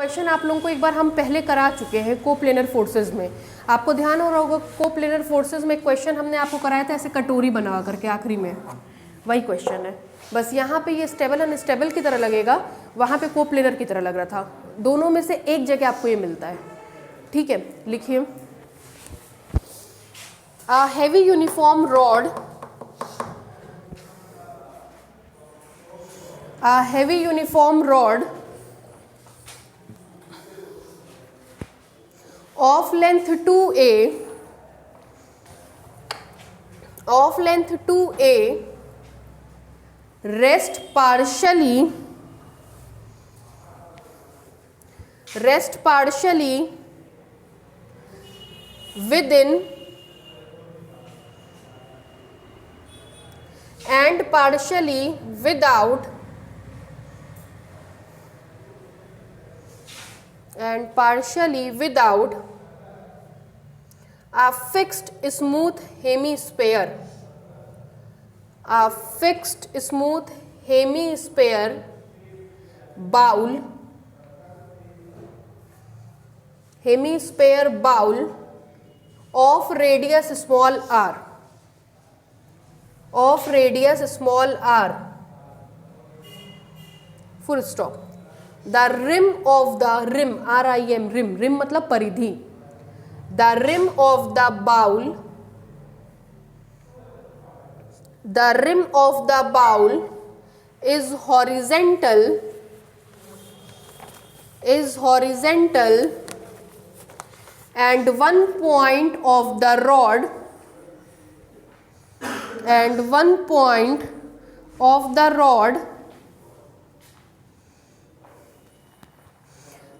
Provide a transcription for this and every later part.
Question आप लोगों को एक बार हम पहले करा चुके हैं कोप्लेनर फोर्सेस में। आपको ध्यान हो रहा होगा कोप्लेनर फोर्सेस में क्वेश्चन हमने आपको कराया था ऐसे कटोरी बना करके, आखिरी में वही क्वेश्चन है। बस यहाँ पे ये स्टेबल अनस्टेबल की तरह लगेगा, वहाँ पे कोप्लेनर की तरह लग रहा था। दोनों में से एक जगह आपको ये मिलता है। ठीक है, लिखिए a heavy uniform rod, a heavy uniform rod of length 2a, of length 2a rest partially within and partially without a fixed smooth hemisphere, a fixed smooth hemisphere bowl of radius small r, full stop. The rim of the rim, rim, rim मतलब परिधि, the rim of the bowl is horizontal and one point of the rod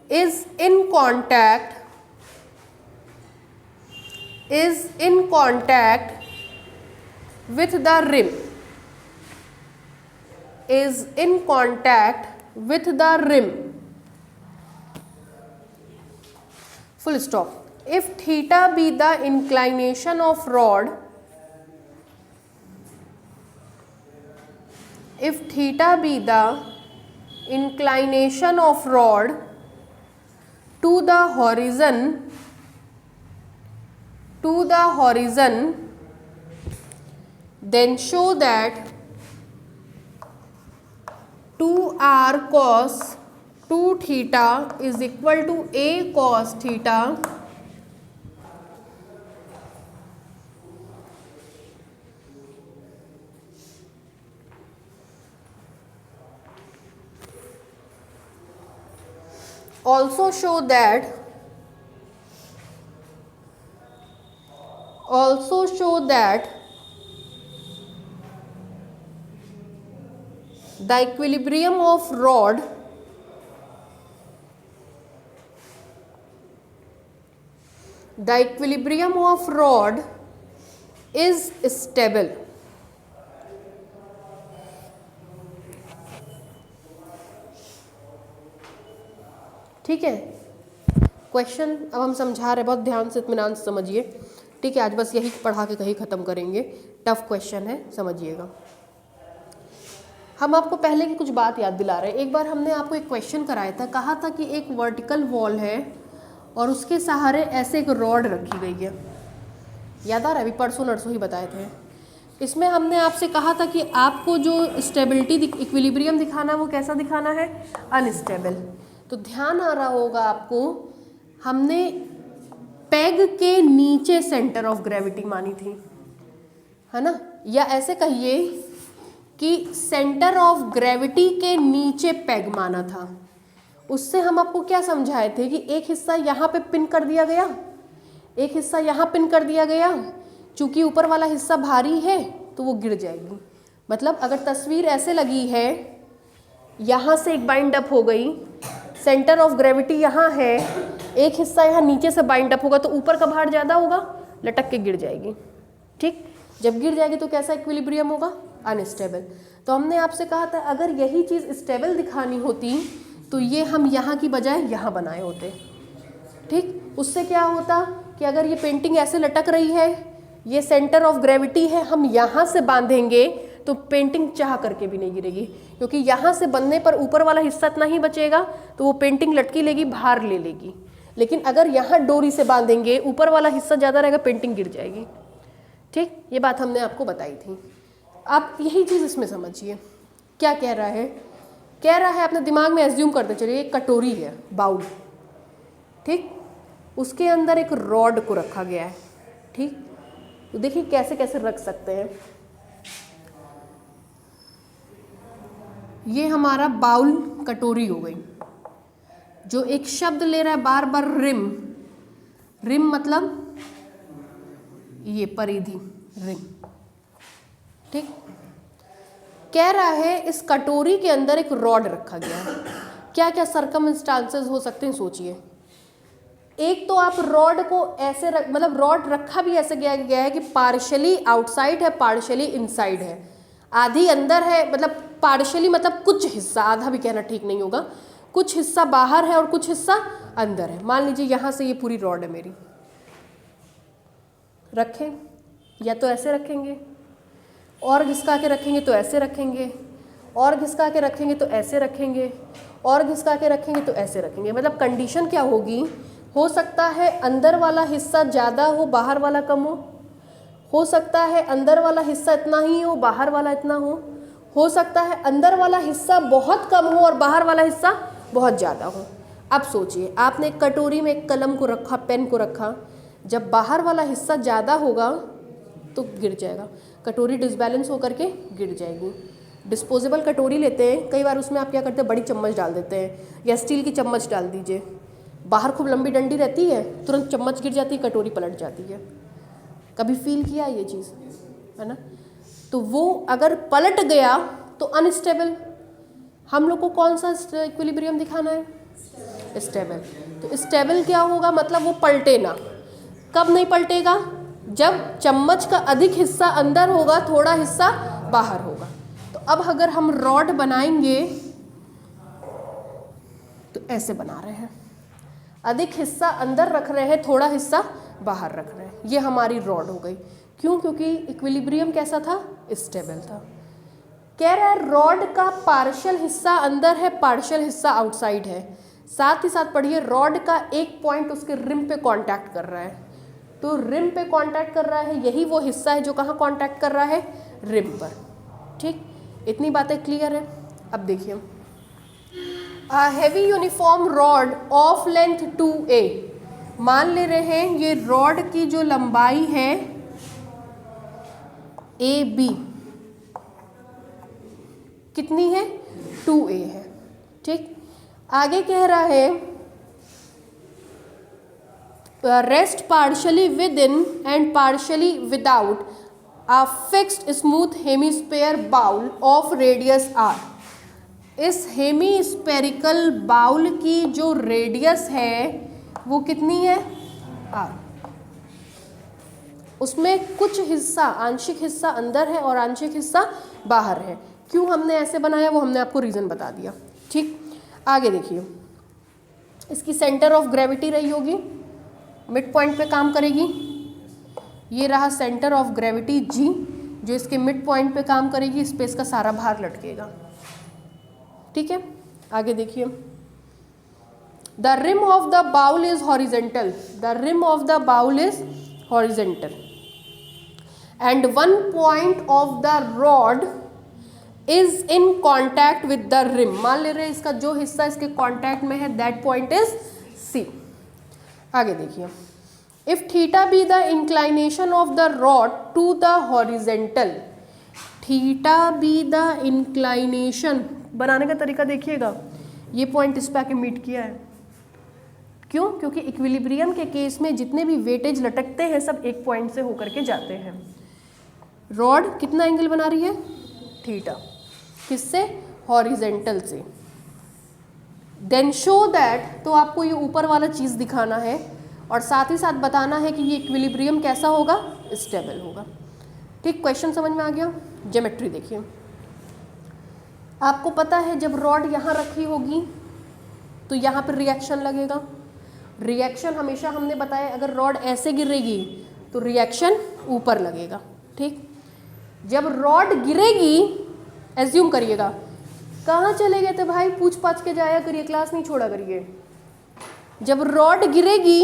is in contact with the rim, full stop. If theta be the inclination of rod, to the horizon, then show that 2r cos 2 theta is equal to a cos theta also show that the equilibrium of rod is stable. ठीक है, question अब हम समझा रहे, बहुत ध्यान से इत्मीनान से समझिए। ठीक है, आज बस यही पढ़ा के कहीं ख़त्म करेंगे। टफ क्वेश्चन है, समझिएगा। हम आपको पहले की कुछ बात याद दिला रहे हैं। एक बार हमने आपको एक क्वेश्चन कराया था, कहा था कि एक वर्टिकल वॉल है और उसके सहारे ऐसे एक रॉड रखी गई है। याद आ रहा है? अभी परसों नरसों ही बताए थे। इसमें हमने आपसे कहा था कि आपको जो स्टेबिलिटी इक्विलिब्रियम दिखाना है वो कैसा दिखाना है? अनस्टेबल। तो ध्यान आ रहा होगा आपको, हमने पेग के नीचे सेंटर ऑफ ग्रेविटी मानी थी, है ना? या ऐसे कहिए कि सेंटर ऑफ ग्रेविटी के नीचे पेग माना था। उससे हम आपको क्या समझाए थे कि एक हिस्सा यहाँ पे पिन कर दिया गया, एक हिस्सा यहाँ पिन कर दिया गया। चूंकि ऊपर वाला हिस्सा भारी है तो वो गिर जाएगी। मतलब अगर तस्वीर ऐसे लगी है, यहाँ से एक बाइंड अप हो गई, सेंटर ऑफ ग्रेविटी यहाँ है, एक हिस्सा यहाँ नीचे से बाइंड अप होगा तो ऊपर का भार ज़्यादा होगा, लटक के गिर जाएगी। ठीक, जब गिर जाएगी तो कैसा इक्विलिब्रियम होगा? अनस्टेबल। तो हमने आपसे कहा था अगर यही चीज़ स्टेबल दिखानी होती तो ये हम यहाँ की बजाय यहाँ बनाए होते। ठीक, उससे क्या होता कि अगर ये पेंटिंग ऐसे लटक रही है, ये सेंटर ऑफ ग्रेविटी है, हम यहाँ से बांधेंगे तो पेंटिंग चाह करके भी नहीं गिरेगी, क्योंकि यहाँ से बनने पर ऊपर वाला हिस्सा इतना ही बचेगा तो वो पेंटिंग लटकी लेगी, बाहर ले लेगी। लेकिन अगर यहाँ डोरी से बांधेंगे, ऊपर वाला हिस्सा ज़्यादा रहेगा, पेंटिंग गिर जाएगी। ठीक, ये बात हमने आपको बताई थी। आप यही चीज़ इसमें समझिए। क्या कह रहा है? कह रहा है, अपने दिमाग में एज्यूम करते चलिए एक कटोरी है, बाउल, ठीक, उसके अंदर एक रॉड को रखा गया है। ठीक, तो देखिए कैसे कैसे रख सकते हैं। ये हमारा बाउल कटोरी हो गई, जो एक शब्द ले रहा है बार बार, रिम। रिम मतलब ये परिधि, रिम। ठीक, कह रहा है इस कटोरी के अंदर एक रॉड रखा गया है। क्या क्या सर्कमस्टांसेस हो सकते हैं, सोचिए। एक तो आप रॉड को ऐसे मतलब रॉड रखा भी ऐसे गया है कि पार्शली आउटसाइड है, पार्शली इनसाइड है, आधी अंदर है, मतलब पार्शली मतलब कुछ हिस्सा, आधा भी कहना ठीक नहीं होगा, कुछ हिस्सा बाहर है और कुछ हिस्सा अंदर है। मान लीजिए यहाँ से ये पूरी रॉड है मेरी, रखें या तो ऐसे रखेंगे, और घिसका के रखेंगे तो ऐसे रखेंगे, और घिसका के रखेंगे तो ऐसे रखेंगे, और घिसका के रखेंगे तो ऐसे रखेंगे। मतलब कंडीशन क्या होगी? हो सकता है अंदर वाला हिस्सा ज़्यादा हो, बाहर वाला कम हो सकता है अंदर वाला हिस्सा इतना ही हो, बाहर वाला इतना हो सकता है अंदर वाला हिस्सा बहुत कम हो और बाहर वाला हिस्सा बहुत ज़्यादा हो। अब सोचिए, आपने एक कटोरी में एक कलम को रखा, पेन को रखा, जब बाहर वाला हिस्सा ज़्यादा होगा तो गिर जाएगा, कटोरी डिसबैलेंस होकर के गिर जाएगी। डिस्पोजेबल कटोरी लेते हैं, कई बार उसमें आप क्या करते हैं, बड़ी चम्मच डाल देते हैं या स्टील की चम्मच डाल दीजिए, बाहर खूब लंबी डंडी रहती है, तुरंत चम्मच गिर जाती है, कटोरी पलट जाती है। कभी फील किया ये चीज़, है ना? तो वो अगर पलट गया तो अनस्टेबल। हम लोग को कौन सा इक्विलिब्रियम दिखाना है? स्टेबल। तो स्टेबल क्या होगा? मतलब वो पलटे ना। कब नहीं पलटेगा? जब चम्मच का अधिक हिस्सा अंदर होगा, थोड़ा हिस्सा बाहर होगा। तो अब अगर हम रॉड बनाएंगे तो ऐसे बना रहे हैं, अधिक हिस्सा अंदर रख रहे हैं, थोड़ा हिस्सा बाहर रख रहे हैं, ये हमारी रॉड हो गई। क्यों? क्योंकि इक्विलिब्रियम कैसा था? स्टेबल था। कह रहा है रॉड का पार्शियल हिस्सा अंदर है, पार्शियल हिस्सा आउटसाइड है। साथ ही साथ पढ़िए, रॉड का एक पॉइंट उसके रिम पे कांटेक्ट कर रहा है, तो रिम पे कांटेक्ट कर रहा है, यही वो हिस्सा है जो कहाँ कांटेक्ट कर रहा है? रिम पर। ठीक, इतनी बातें क्लियर है। अब देखिए, heavy uniform rod of length 2a, मान ले रहे हैं ये रॉड की जो लंबाई है AB कितनी है? 2a है। ठीक, आगे कह रहा है rest partly within and partly without a fixed smooth hemisphere bowl of radius r। इस हेमीस्फेरिकल बाउल की जो रेडियस है वो कितनी है? r। उसमें कुछ हिस्सा, आंशिक हिस्सा अंदर है और आंशिक हिस्सा बाहर है। क्यों हमने ऐसे बनाया वो हमने आपको रीज़न बता दिया। ठीक, आगे देखिए, इसकी सेंटर ऑफ ग्रेविटी रही होगी, मिड पॉइंट पे काम करेगी। ये रहा सेंटर ऑफ ग्रेविटी G, जो इसके मिड पॉइंट पे काम करेगी, इस पे इसका सारा भार लटकेगा। ठीक है, आगे देखिए, the rim of the bowl is horizontal, the rim of the bowl is horizontal and one point of the rod is in contact with the rim. मान ले रहे हैं इसका जो हिस्सा इसके कॉन्टैक्ट में है, दैट पॉइंट इज C। आगे देखिए, if theta be the inclination of the rod to the horizontal, theta be the inclination, बनाने का तरीका देखिएगा, ये पॉइंट इस पे आके मीट किया है। क्यों? क्योंकि इक्विलिब्रियम के केस में जितने भी वेटेज लटकते हैं सब एक पॉइंट से होकर के जाते हैं। रॉड कितना एंगल बना रही है? थीटा। किससे? हॉरिजेंटल से। देन शो दैट, तो आपको ये ऊपर वाला चीज़ दिखाना है और साथ ही साथ बताना है कि ये इक्विलिब्रियम कैसा होगा? स्टेबल होगा। ठीक, क्वेश्चन समझ में आ गया? ज्योमेट्री देखिए, आपको पता है जब रॉड यहाँ रखी होगी तो यहाँ पर रिएक्शन लगेगा। रिएक्शन हमेशा हमने बताया, अगर रॉड ऐसे गिरेगी तो रिएक्शन ऊपर लगेगा। ठीक, जब रॉड गिरेगी, एज्यूम करिएगा, कहाँ चले गए थे भाई, पूछ पाछ के जाया करिए, क्लास नहीं छोड़ा करिए। जब रॉड गिरेगी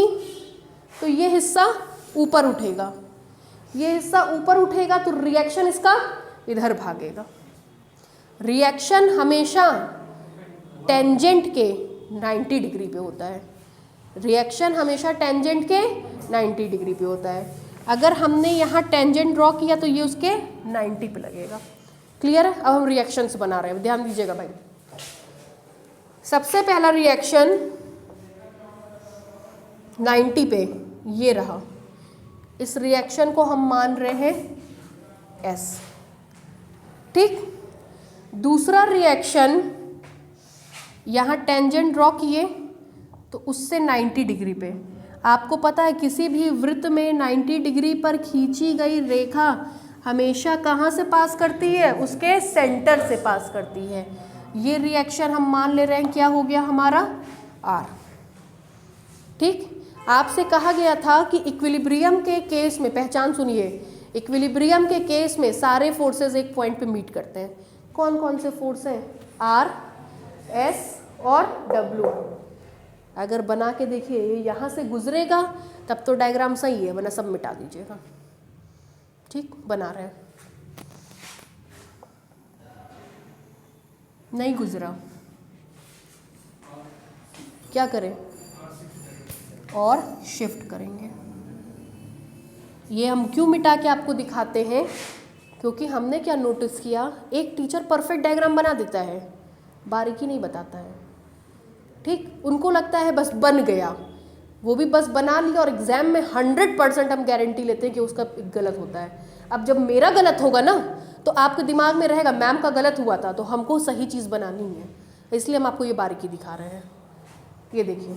तो ये हिस्सा ऊपर उठेगा, ये हिस्सा ऊपर उठेगा तो रिएक्शन इसका इधर भागेगा। रिएक्शन हमेशा टेंजेंट के 90 डिग्री पे होता है। रिएक्शन हमेशा टेंजेंट के 90 डिग्री पे होता है। अगर हमने यहाँ टेंजेंट ड्रॉ किया तो ये उसके 90 पे लगेगा। क्लियर है? अब हम रिएक्शंस बना रहे हैं, ध्यान दीजिएगा भाई। सबसे पहला रिएक्शन 90 पे ये रहा, इस रिएक्शन को हम मान रहे हैं S। ठीक, दूसरा रिएक्शन यहाँ टेंजेंट ड्रॉ किए तो उससे 90 डिग्री पे। आपको पता है किसी भी वृत्त में 90 डिग्री पर खींची गई रेखा हमेशा कहाँ से पास करती है, उसके सेंटर से पास करती है। ये रिएक्शन हम मान ले रहे हैं क्या हो गया हमारा R। ठीक, आपसे कहा गया था कि इक्विलिब्रियम के केस में, पहचान सुनिए, इक्विलिब्रियम के केस में सारे फोर्सेस एक पॉइंट पे मीट करते हैं। कौन कौन से फोर्स हैं? R, S और W। अगर बना के देखिए, यहाँ से गुजरेगा तब तो डायग्राम सही है, वरना सब मिटा दीजिएगा। ठीक, बना रहे हैं, नहीं गुजरा, क्या करें, और शिफ्ट करेंगे। ये हम क्यों मिटा के आपको दिखाते हैं, क्योंकि हमने क्या नोटिस किया, एक टीचर परफेक्ट डायग्राम बना देता है, बारीकी नहीं बताता है। ठीक, उनको लगता है बस बन गया, वो भी बस बना लिया, और एग्जाम में 100% हम गारंटी लेते हैं कि उसका गलत होता है। अब जब मेरा गलत होगा ना, तो आपके दिमाग में रहेगा मैम का गलत हुआ था, तो हमको सही चीज़ बनानी है, इसलिए हम आपको ये बारीकी दिखा रहे हैं। ये देखिए,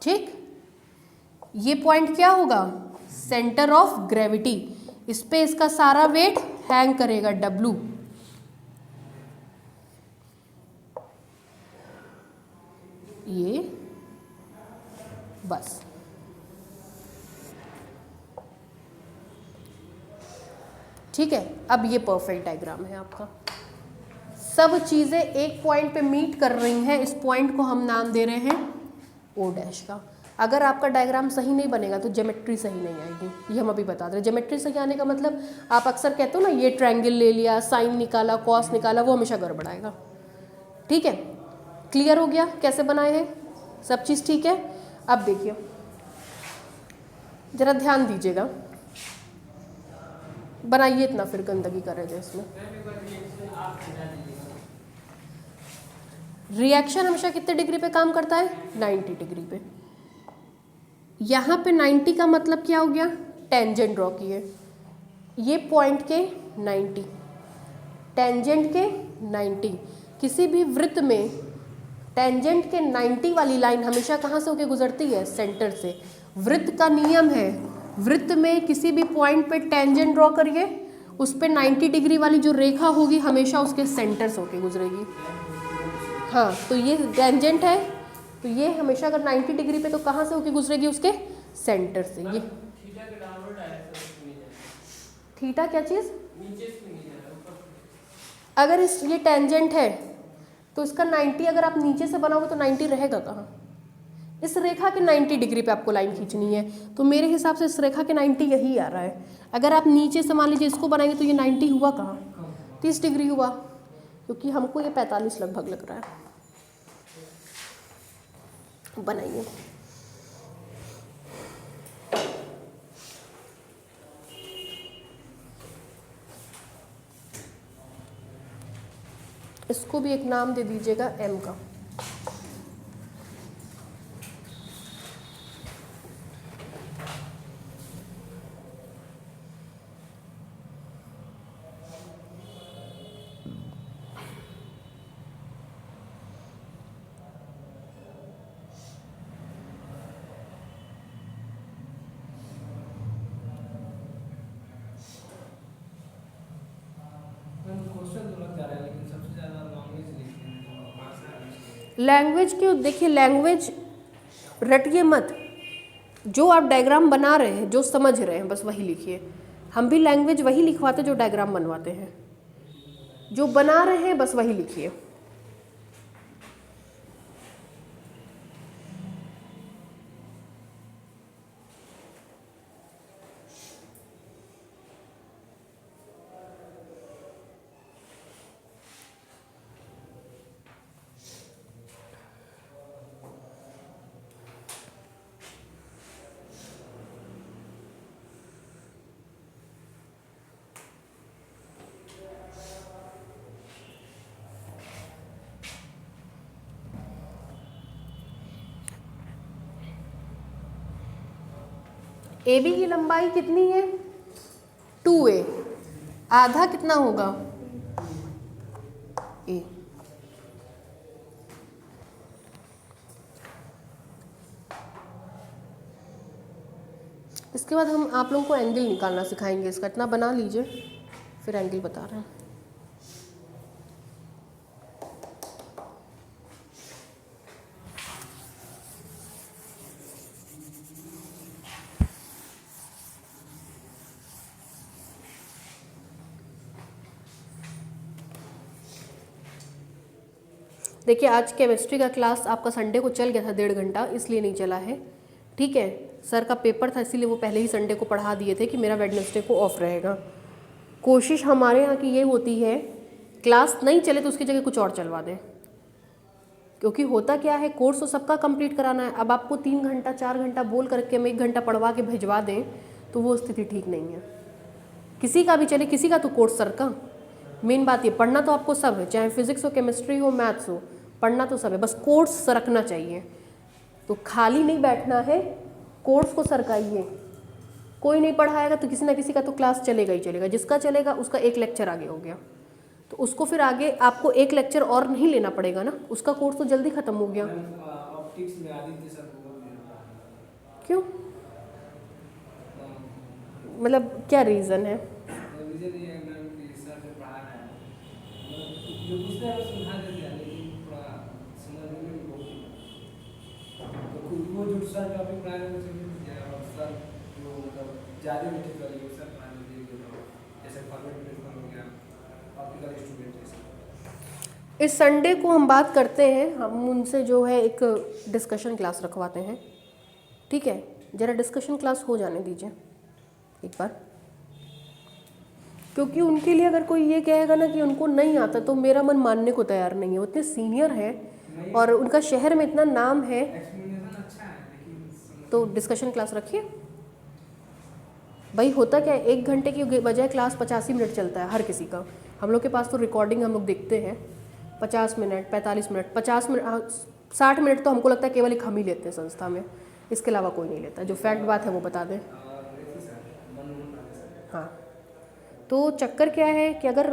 ठीक, ये पॉइंट क्या होगा, सेंटर ऑफ ग्रेविटी। इस पे इसका सारा वेट हैंग करेगा, W। ये बस, ठीक है। अब ये परफेक्ट डायग्राम है आपका, सब चीज़ें एक पॉइंट पे मीट कर रही हैं। इस पॉइंट को हम नाम दे रहे हैं O डैश का। अगर आपका डायग्राम सही नहीं बनेगा तो ज्योमेट्री सही नहीं आएगी, ये हम अभी बता रहे हैं। ज्योमेट्री सही आने का मतलब, आप अक्सर कहते हो ना, ये ट्रायंगल ले लिया, साइन निकाला, कॉस निकाला, वो हमेशा गड़बड़ाएगा। ठीक है, क्लियर हो गया कैसे बनाए हैं, सब चीज़ ठीक है। अब देखिए, जरा ध्यान दीजिएगा, बनाइए इतना, फिर गंदगी करेंगे इसमें। रिएक्शन हमेशा कितने डिग्री पे काम करता है, 90 डिग्री पे। यहाँ पे 90 का मतलब क्या हो गया, टेंजेंट ड्रॉ किए, ये पॉइंट के 90, टेंजेंट के 90। किसी भी वृत्त में टेंजेंट के 90 वाली लाइन हमेशा कहाँ से होके गुजरती है, सेंटर से। वृत्त का नियम है, वृत्त में किसी भी पॉइंट पे टेंजेंट ड्रॉ करिए, उस पे 90 डिग्री वाली जो रेखा होगी हमेशा उसके सेंटर से होके गुजरेगी। हाँ, तो ये टेंजेंट है, तो ये हमेशा अगर 90 डिग्री पे, तो कहाँ से होके गुजरेगी, उसके सेंटर से। ये थीटा क्या चीज़, अगर ये टेंजेंट है तो इसका 90 अगर आप नीचे से बनाओगे तो 90 रहेगा कहाँ, इस रेखा के 90 डिग्री पे आपको लाइन खींचनी है, तो मेरे हिसाब से इस रेखा के 90 यही आ रहा है। अगर आप नीचे से मान लीजिए इसको बनाएंगे तो ये 90 हुआ कहाँ, 30 डिग्री हुआ, क्योंकि हमको ये 45 लगभग लग रहा है। बनाइए, इसको भी एक नाम दे दीजिएगा M का। लैंग्वेज क्यों, देखिए लैंग्वेज रटिए मत, जो आप डायग्राम बना रहे हैं, जो समझ रहे हैं, बस वही लिखिए। हम भी लैंग्वेज वही लिखवाते जो डायग्राम बनवाते हैं, जो बना रहे हैं बस वही लिखिए। ए बी की लंबाई कितनी है? 2a। आधा कितना होगा? ए। इसके बाद हम आप लोगों को एंगल निकालना सिखाएंगे। इसका इतना बना लीजिए, फिर एंगल बता रहे हैं। देखिए, आज केमिस्ट्री का क्लास आपका संडे को चल गया था 1.5 घंटा, इसलिए नहीं चला है। ठीक है, सर का पेपर था इसीलिए वो पहले ही संडे को पढ़ा दिए थे कि मेरा वेडनेसडे को ऑफ रहेगा। कोशिश हमारे यहाँ की ये होती है क्लास नहीं चले तो उसकी जगह कुछ और चलवा दें, क्योंकि होता क्या है, कोर्स तो सबका कंप्लीट कराना है। अब आपको 3 घंटा 4 घंटा बोल करके हम 1 घंटा पढ़वा के भिजवा दें तो वो स्थिति ठीक नहीं है। किसी का भी चले, किसी का तो कोर्स सर का। मेन बात ये, पढ़ना तो आपको सब है, चाहे फिजिक्स हो, केमिस्ट्री हो, मैथ्स हो, पढ़ना तो सब है, बस कोर्स सरकना चाहिए। तो खाली नहीं बैठना है, कोर्स को सरकाइए। कोई नहीं पढ़ाएगा तो किसी ना किसी का तो क्लास चलेगा ही चलेगा। जिसका चलेगा उसका एक लेक्चर आगे हो गया, तो उसको फिर आगे आपको एक लेक्चर और नहीं लेना पड़ेगा ना, उसका कोर्स तो जल्दी खत्म हो गया। ऑप्टिक्स में आदित्य सर क्यों? मतलब क्या रीज़न है? रीजन ये है मैम कि सर जो पढ़ा रहे हैं जो पूछते हैं वो समझा देते हैं, लेकिन थोड़ा समझने में भी बहुत तो खुद वो जो सर टॉपिक पढ़ा रहे हैं और सर जो मतलब ज़्यादा मीठे वाले सर पढ़ा देते हैं, जैसे फॉर्मेट प्रिंसिपल हो गया, ऑप्टिकल स्टूडेंट जैसे। इस संडे को हम बात करते हैं, हम उनसे जो है एक डिस्कशन क्लास रखवाते हैं। ठीक है, ज़रा डिस्कशन क्लास हो जाने दीजिए एक बार, क्योंकि उनके लिए अगर कोई ये कहेगा ना कि उनको नहीं आता तो मेरा मन मानने को तैयार नहीं है। वो इतने सीनियर हैं और उनका शहर में इतना नाम है, अच्छा है, लेकिन तो डिस्कशन क्लास रखिए। भाई होता क्या है, 1 घंटे की बजाय क्लास 85 मिनट चलता है हर किसी का। हम लोग के पास तो रिकॉर्डिंग हम लोग देखते हैं 50 मिनट, 45 मिनट, 50 मिनट, 60 मिनट तो हमको लगता है केवल एक हम ही लेते हैं संस्था में, इसके अलावा कोई नहीं लेता। जो फैक्ट बात है वो बता दें। हाँ, तो चक्कर क्या है कि अगर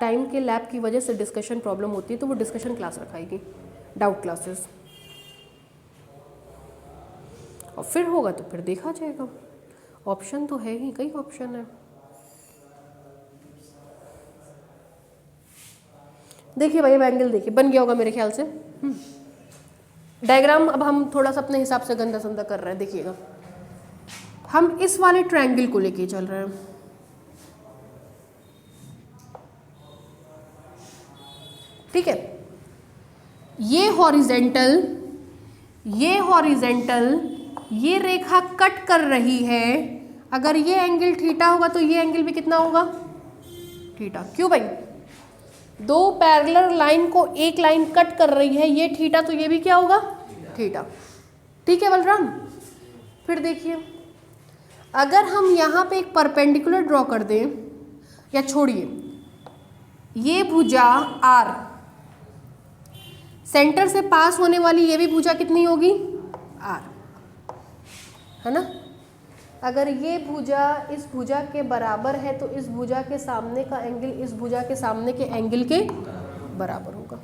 टाइम के लैब की वजह से डिस्कशन प्रॉब्लम होती है तो वो डिस्कशन क्लास रखाएगी, डाउट क्लासेस, और फिर होगा तो फिर देखा जाएगा। ऑप्शन तो है ही, कई ऑप्शन है। देखिए भाई, अब एंगल देखिए, बन गया होगा मेरे ख्याल से। डायग्राम अब हम थोड़ा सा अपने हिसाब से गंदा संदा कर रहे हैं। देखिएगा, हम इस वाले ट्रायंगल को लेके चल रहे हैं। ठीक है, ये हॉरिजेंटल, ये रेखा कट कर रही है। अगर ये एंगल थीटा होगा तो ये एंगल भी कितना होगा? थीटा। क्यों भाई? 2 पैरेलल लाइन को एक लाइन कट कर रही है, ये थीटा तो ये भी क्या होगा? थीटा। ठीक है बलराम? फिर देखिए, अगर हम यहाँ पे एक परपेंडिकुलर ड्रॉ कर दें, या छोड़िए, ये भुजा R, सेंटर से पास होने वाली ये भी भुजा कितनी होगी? R, है ना? अगर ये भुजा इस भुजा के बराबर है तो इस भुजा के सामने का एंगल इस भुजा के सामने के एंगल के बराबर होगा।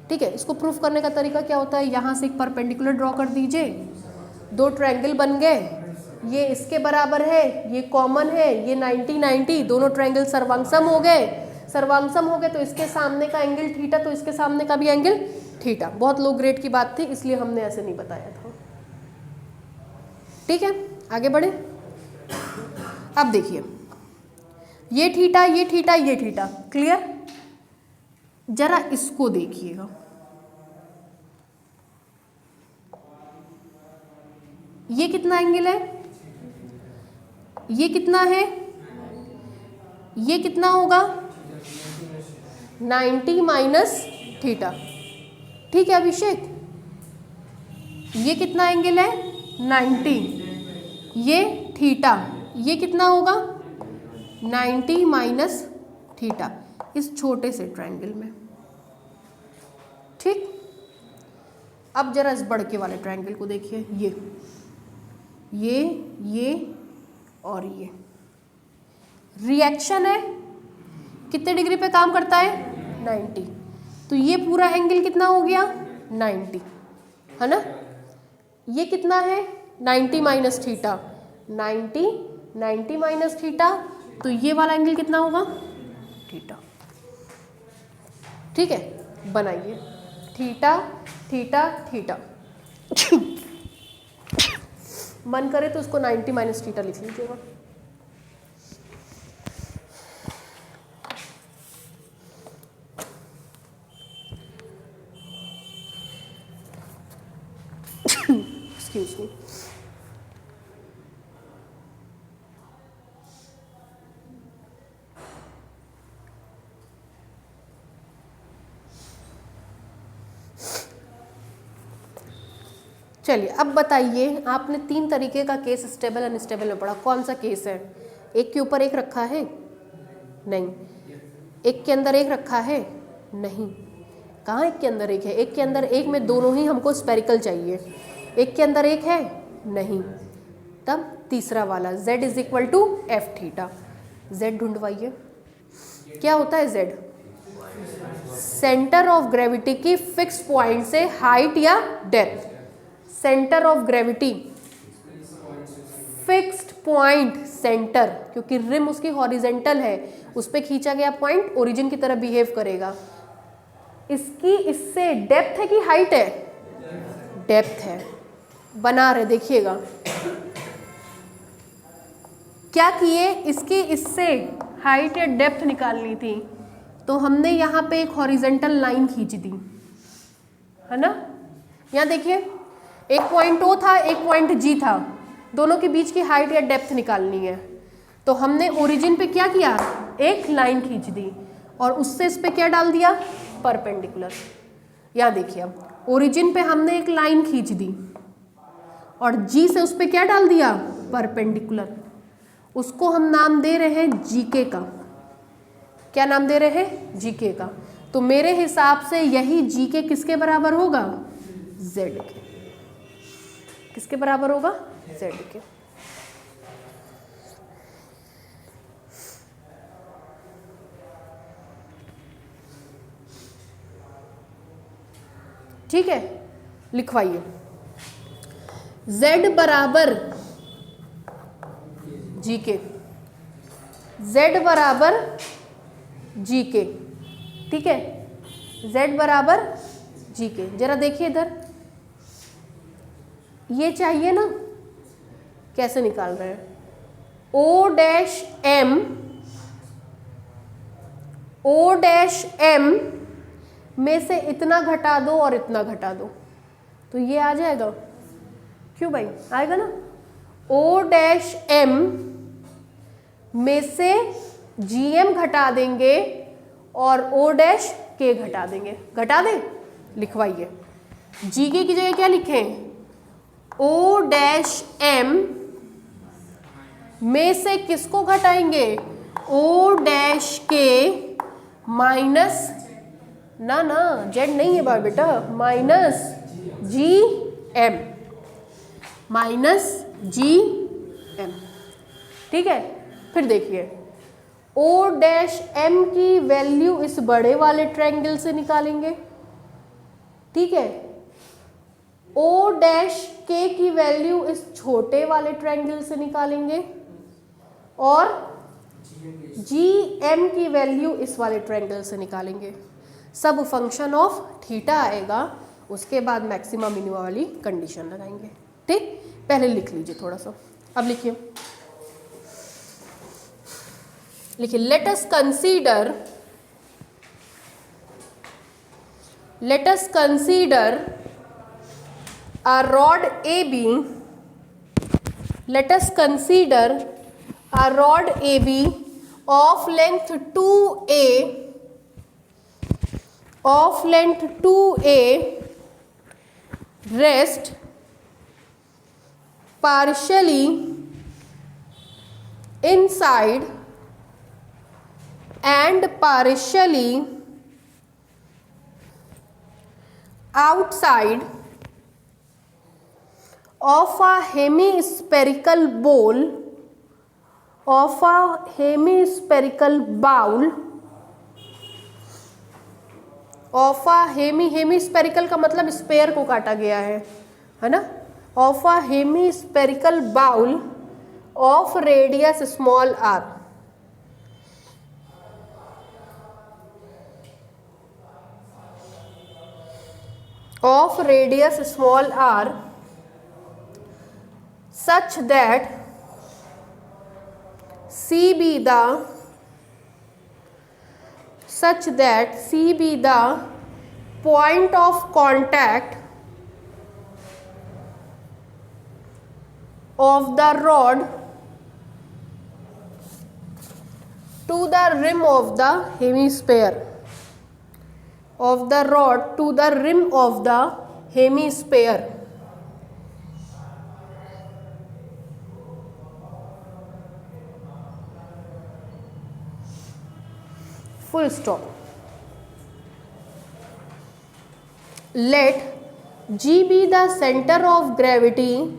ठीक है, इसको प्रूफ करने का तरीका क्या होता है? यहाँ से एक परपेंडिकुलर ड्रॉ कर दीजिए, 2 ट्रायंगल बन गए, ये इसके बराबर है, ये कॉमन है, ये 90-90, दोनों ट्रायंगल सर्वांगसम हो गए। सर्वांगसम हो गए तो इसके सामने का एंगल थीटा, तो इसके सामने का भी एंगल थीटा। बहुत लो ग्रेड की बात थी, इसलिए हमने ऐसे नहीं बताया था। ठीक है, आगे बढ़े। अब देखिए ये थीटा, ये थीटा, ये थीटा, क्लियर। जरा इसको देखिएगा, ये कितना एंगल है, ये कितना है, ये कितना होगा 90 माइनस थीटा। ठीक है अभिषेक, ये कितना एंगल है 90, ये थीटा, ये कितना होगा 90 माइनस थीटा इस छोटे से ट्रायंगल में। ठीक, अब जरा इस बड़के वाले ट्रायंगल को देखिए, ये और ये रिएक्शन है, कितने डिग्री पे काम करता है 90, तो ये पूरा एंगल कितना हो गया 90, है ना। ये कितना है 90 माइनस थीटा, 90 माइनस थीटा, तो ये वाला एंगल कितना होगा थीटा। ठीक है, बनाइए थीटा थीटा थीटा। मन करे तो उसको 90 माइनस थीटा लिख लीजिएगा। Excuse me. चलिए अब बताइए, आपने 3 तरीके का केस स्टेबल अनस्टेबल में पढ़ा, कौन सा केस है? एक के ऊपर एक रखा है, नहीं। एक के अंदर एक रखा है, नहीं। कहाँ एक के अंदर एक है? एक के अंदर एक में दोनों ही हमको स्पेरिकल चाहिए। एक के अंदर एक है, नहीं। तब तीसरा वाला z is equal to F theta. z ढूंढवाइए, क्या होता है z? सेंटर ऑफ ग्रेविटी की फिक्स पॉइंट से हाइट या depth. Centre of gravity fixed point centre, क्योंकि रिम उसकी हॉरिजेंटल है, उस पर खींचा गया पॉइंट ओरिजिन की तरह बिहेव करेगा। इसकी इससे डेप्थ है कि हाइट है? डेप्थ है। बना रहे, देखिएगा क्या किए, इसकी इससे हाइट या डेप्थ निकालनी थी, तो हमने यहाँ पे एक हॉरिजेंटल लाइन खींच दी, है ना। यहाँ देखिए, एक पॉइंट O था, एक पॉइंट G था, दोनों के बीच की हाइट या डेप्थ निकालनी है, तो हमने ओरिजिन पे क्या किया, एक लाइन खींच दी और उससे इस पे क्या डाल दिया, परपेंडिकुलर। यहाँ देखिए, ओरिजिन पे हमने एक लाइन खींच दी और G से उस पे क्या डाल दिया, परपेंडिकुलर। उसको हम नाम दे रहे हैं GK का। क्या नाम दे रहे हैं, GK का। तो मेरे हिसाब से यही GK किसके बराबर होगा, Z के। किसके बराबर होगा, Z के। ठीक है, लिखवाइए Z बराबर GK, Z बराबर GK। ठीक है, Z बराबर GK। जरा देखिए इधर, ये चाहिए ना, कैसे निकाल रहे हैं, O डैश M में से इतना घटा दो और इतना घटा दो, तो ये आ जाएगा। क्यों भाई, आएगा ना। O डैश M में से GM घटा देंगे और O डैश K घटा देंगे। घटा दें, लिखवाइए। GK की जगह क्या लिखें, O डैश M में से किसको घटाएंगे, O डैश K माइनस ना Z नहीं है बार बेटा, माइनस GM, माइनस GM। ठीक है, फिर देखिए O डैश M की वैल्यू इस बड़े वाले ट्रायंगल से निकालेंगे। ठीक है, O डैश K की वैल्यू इस छोटे वाले ट्रायंगल से निकालेंगे और GM की वैल्यू इस वाले ट्रायंगल से निकालेंगे। सब फंक्शन ऑफ थीटा आएगा, उसके बाद मैक्सिमा मिनिमा वाली कंडीशन लगाएंगे। ठीक, पहले लिख लीजिए थोड़ा सा, अब लिखिए, लिखिए let us consider a rod AB, let us consider a rod AB of length 2A, rest partially inside and partially outside of a hemispherical bowl, hemispherical का मतलब स्पेयर को काटा गया है ना, of a hemispherical bowl of radius small r, of radius small r, such that C be the point of contact of the rod to the rim of the hemisphere, full stop. Let G be the center of gravity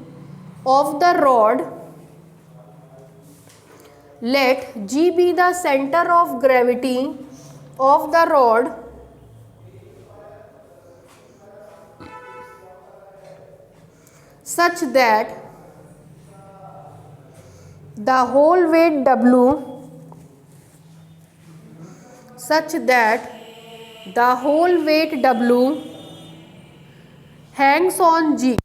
of the rod, such that the whole weight W hangs on G.